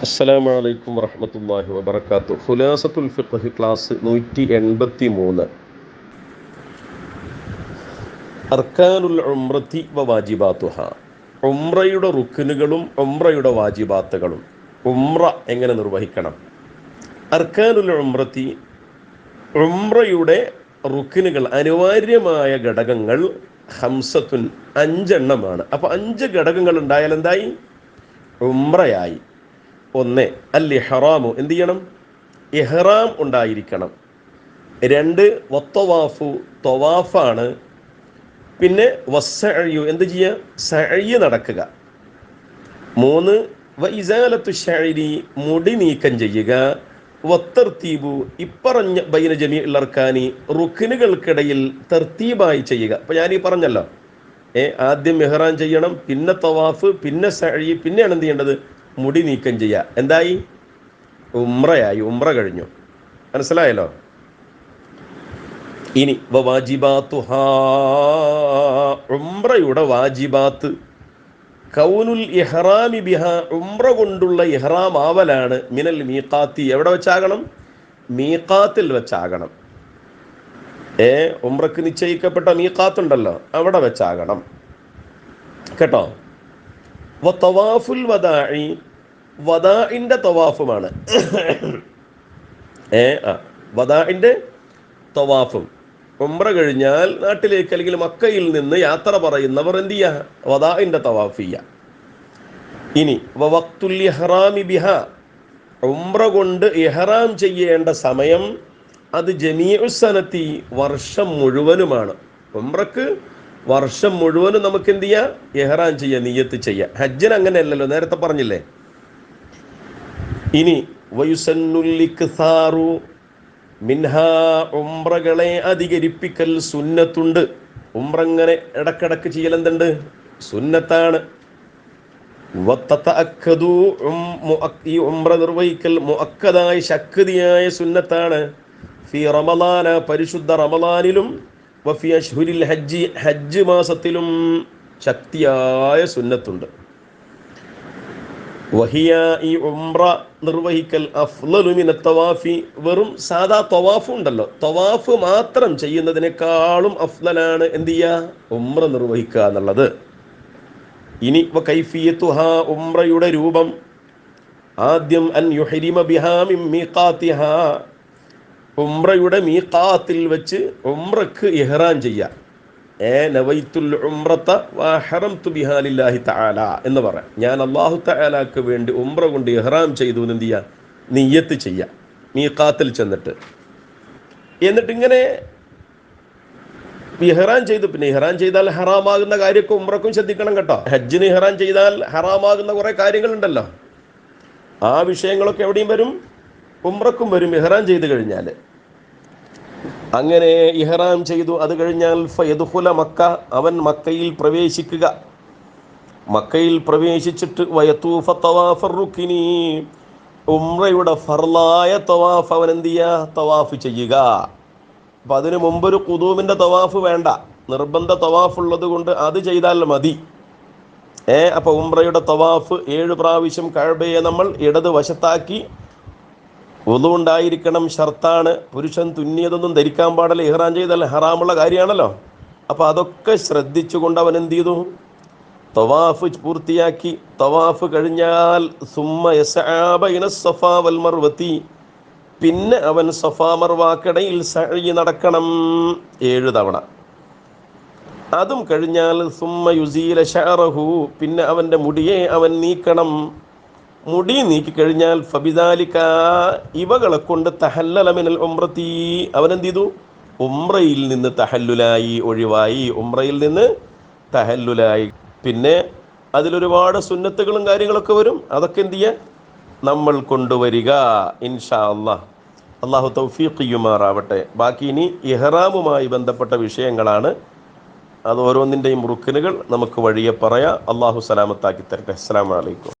അസ്സലാമു അലൈക്കും വറഹ്മത്തുള്ളാഹി വബറകാതുഹു. ഖുലാസത്തുൽ ഫിഖ്ഹ് ക്ലാസ് 183. അർക്കാനുൽ ഉംറത്തി വ വാജിബാത്തുഹ. ഉംറയുടെ റുക്നുകളും ഉംറയുടെ വാജിബാത്തുകളും. ഉംറ എങ്ങനെ നിർവഹിക്കണം? അർക്കാനുൽ ഉംറത്തി, ഉംറയുടെ റുക്നുകൾ, അനിവാര്യമായ ഘടകങ്ങൾ ഹംസത്തുൻ, 5 എണ്ണമാണ്. അപ്പോൾ 5 ഘടകങ്ങൾ ഉണ്ടായാൽ എന്തായി? ഉംറയായി. 1, അൽ ഇഹ്റാമു, എന്ത് ചെയ്യണം? ഇഹ്റാം ഉണ്ടായിരിക്കണം. 2, വത്തവാഫു, തവാഫാണ്. പിന്നെ വസ്സഅയു, എന്ത് ചെയ്യുക? സഅയ് നടക്കുക. 3, വഇസാലത്തു ശഅരി, മുടി നീക്കം ചെയ്യുക. വത്തർത്തീബു, ഇപ്പറഞ്ഞ ബൈന ജമീഇൽ അർക്കാനി, റുക്നുകൾക്കിടയിൽ തർത്തീബായി ചെയ്യുക. അപ്പോൾ ഞാൻ ഈ പറഞ്ഞല്ലോ, ആദ്യം ഇഹ്റാം ചെയ്യണം, പിന്നെ തവാഫ്, പിന്നെ സഅയ്, പിന്നെയാണ് എന്ത് ചെയ്യേണ്ടത്? മുടി നീക്കം ചെയ്യുക. എന്തായി? ഉംറയായി. ഉംറ കഴിഞ്ഞു. മനസ്സിലായല്ലോ? ഇനി വാജിബാത്തുഹാ, ഉംറയുടെ വാജിബാത്ത്. കൗനുൽ ഇഹ്റാമി ബിഹാ, ഉംറ കൊണ്ടുള്ള ഇഹ്റാം ആവലാണ്. മിനൽ മീഖാത്തി, എവിടെ വെച്ചാകണം? മീഖാത്തിൽ വെച്ചാകണം. ഉംറക്ക് നിശ്ചയിക്കപ്പെട്ട മീഖാത്ത് ഉണ്ടല്ലോ, അവിടെ വെച്ചാകണം കേട്ടോ. തവാഫുൽ വദാഇ, വദാഇന്റെ തവാഫുമാണ്. വദാഇന്റെ തവാഫും. ഉംറ കഴിഞ്ഞാൽ നാട്ടിലേക്ക് അല്ലെങ്കിൽ മക്കയിൽ നിന്ന് യാത്ര പറയുന്നവർ എന്ത് ചെയ്യുക? വദാഇന്റെ തവാഫ് ചെയ്യുക. ഇനി വഖ്തുൽ ഇഹ്റാമി ബിഹാ, ഉംറ കൊണ്ട് ഇഹ്റാം ചെയ്യേണ്ട സമയം അത് ജമീഉ സനത്തി, വർഷം മുഴുവനുമാണ്. ഉംറക്ക് വർഷം മുഴുവനും നമുക്ക് എന്ത് ചെയ്യാം? ഇഹ്റാം ചെയ്യാം, നിയ്യത്ത് ചെയ്യാം. ഹജ്ജിന് അങ്ങനെയല്ലല്ലോ, നേരത്തെ പറഞ്ഞില്ലേ. ഇനി വയുസന്നുൽ ഇക്സാറു മിൻഹാ, ഉംറകളെ അധികരിപ്പിക്കൽ സുന്നത്തുണ്ട്. ഉംറ ഇങ്ങനെ ഇടക്കിടക്ക് ചെയ്യൽ എന്തുണ്ട്? സുന്നത്താണ്. വതതഅക്കദു, ഈ ഉംറ നിർവഹിക്കൽ മുഅക്കദായ, ശക്തിയായ സുന്നത്താണ്. ഫി റമളാന, പരിശുദ്ധ റമളാനിലും, വഫി അശ്ഹുരിൽ ഹജ്ജ്, ഹജ്ജ് മാസത്തിലും ശക്തിയായ സുന്നത്തുണ്ട്. വഹിയ, ഈ ഉംറ നിർവഹിക്കൽ, അഫ്ളലു മിന തവാഫി, വെറും സാദാ തവാഫ് ഉണ്ടല്ലോ, തവാഫ് മാത്രം ചെയ്യുന്നതിനേക്കാളും അഫ്ളലാണ് എന്ത് ചെയ്യുക? ഉംറ നിർവഹിക്കുക എന്നുള്ളത്. ഇനി വകൈഫിയത്തുഹാ, ഉംറയുടെ രൂപം. ആദ്യം അൻ യുഹരിമ ബിഹാ മിൻ മീഖാത്തിഹാ, ഉംറയുടെ മീഖാത്തിൽ വെച്ച് ഉംറക്ക് ഇഹ്റാം ചെയ്യുക. നവൈത്തുൽ ഉംറത വഹറംതു ബിഹാ ലില്ലാഹി തആല എന്ന് പറയാം. ഞാൻ അല്ലാഹു തആലാക്ക് വേണ്ടി ഉംറ കൊണ്ട് ഇഹ്റാം ചെയ്തു എന്ന് എന്ത് ചെയ്യുക? നിയ്യത്ത് ചെയ്യുക, മീഖാത്തിൽ ചെന്നിട്ട്. എന്നിട്ട് ഇങ്ങനെ ഇഹ്റാം ചെയ്തു. പിന്നെ ഇഹ്റാം ചെയ്താൽ ഹറാമാകുന്ന കാര്യമൊക്കെ ഉംറക്കും ശ്രദ്ധിക്കണം കേട്ടോ. ഹജ്ജിന് ഇഹ്റാം ചെയ്താൽ ഹറാമാകുന്ന കുറേ കാര്യങ്ങളുണ്ടല്ലോ, ആ വിഷയങ്ങളൊക്കെ എവിടെയും വരും? ഉംറക്കും വരും, ഇഹ്റാം ചെയ്ത് കഴിഞ്ഞാൽ. അങ്ങനെ ഇഹ്റാം ചെയ്തു, അത് കഴിഞ്ഞാൽ ഫയദ്ഖുല മക്ക, അവൻ മക്കയിൽ പ്രവേശിക്കുക. മക്കയിൽ പ്രവേശിച്ചിട്ട് വയതൂഫ തവാഫ റുക്നി, ഉംറയുടെ ഫർളായ തവാഫ് അവൻ എന്ത് ചെയ്യുക? തവാഫ് ചെയ്യുക. അപ്പം അതിന് മുമ്പൊരു ഖുദൂമിൻ്റെ തവാഫ് വേണ്ട, നിർബന്ധ തവാഫ് ഉള്ളത് കൊണ്ട് അത് ചെയ്താൽ മതി. അപ്പോൾ ഉംറയുടെ തവാഫ് 7 പ്രാവശ്യം കഅബയെ നമ്മൾ ഇടത് വശത്താക്കി. വുളു ഉണ്ടായിരിക്കണം, ഷർത്താണ്. പുരുഷൻ തുന്നിയതൊന്നും ധരിക്കാൻ പാടില്ല, ഇഹ്റാം ചെയ്താൽ ഹറാമുള്ള കാര്യമാണല്ലോ. അപ്പോൾ അതൊക്കെ ശ്രദ്ധിച്ചുകൊണ്ട് അവൻ എന്ത് ചെയ്തു? തവാഫ് പൂർത്തിയാക്കി. തവാഫ് കഴിഞ്ഞാൽ സുമ്മ യസ്ആ ബൈന സഫാ വൽ മർവതി, പിന്നെ അവൻ സഫാ മർവാക്കിടയിൽ സഅയ് നടക്കണം 7 തവണ. അതും കഴിഞ്ഞാൽ സുമ്മ യുസീല ശഅറഹു, പിന്നെ അവൻ്റെ മുടിയെ അവൻ നീക്കണം. മുടി നീക്കിക്കഴിഞ്ഞാൽ ഫബിദാലിക, ഇവകളെ കൊണ്ട് തഹല്ലല മിനൽ ഉംറതി, അവൻ എന്ത് ചെയ്തു? ഉംറയിൽ നിന്ന് തഹല്ലുലായി, ഒഴിവായി. ഉംറയിൽ നിന്ന് തഹല്ലുലായി. പിന്നെ അതിലൊരുപാട് സുന്നത്തുകളും കാര്യങ്ങളൊക്കെ വരും. അതൊക്കെ എന്ത് ചെയ്യുക? നമ്മൾ കൊണ്ടുവരിക ഇൻഷാ അല്ലാഹ്. അള്ളാഹു തൗഫീഖ് ചെയ്യുമാറാവട്ടെ. ബാക്കി ഇനി ഇഹ്റാമുമായി ബന്ധപ്പെട്ട വിഷയങ്ങളാണ്. അത് ഓരോന്നിൻ്റെയും റുക്നുകൾ നമുക്ക് വഴിയെ പറയാം. അള്ളാഹു സലാമത്താക്കി തരട്ടെ. അസ്സലാമു അലൈക്കും.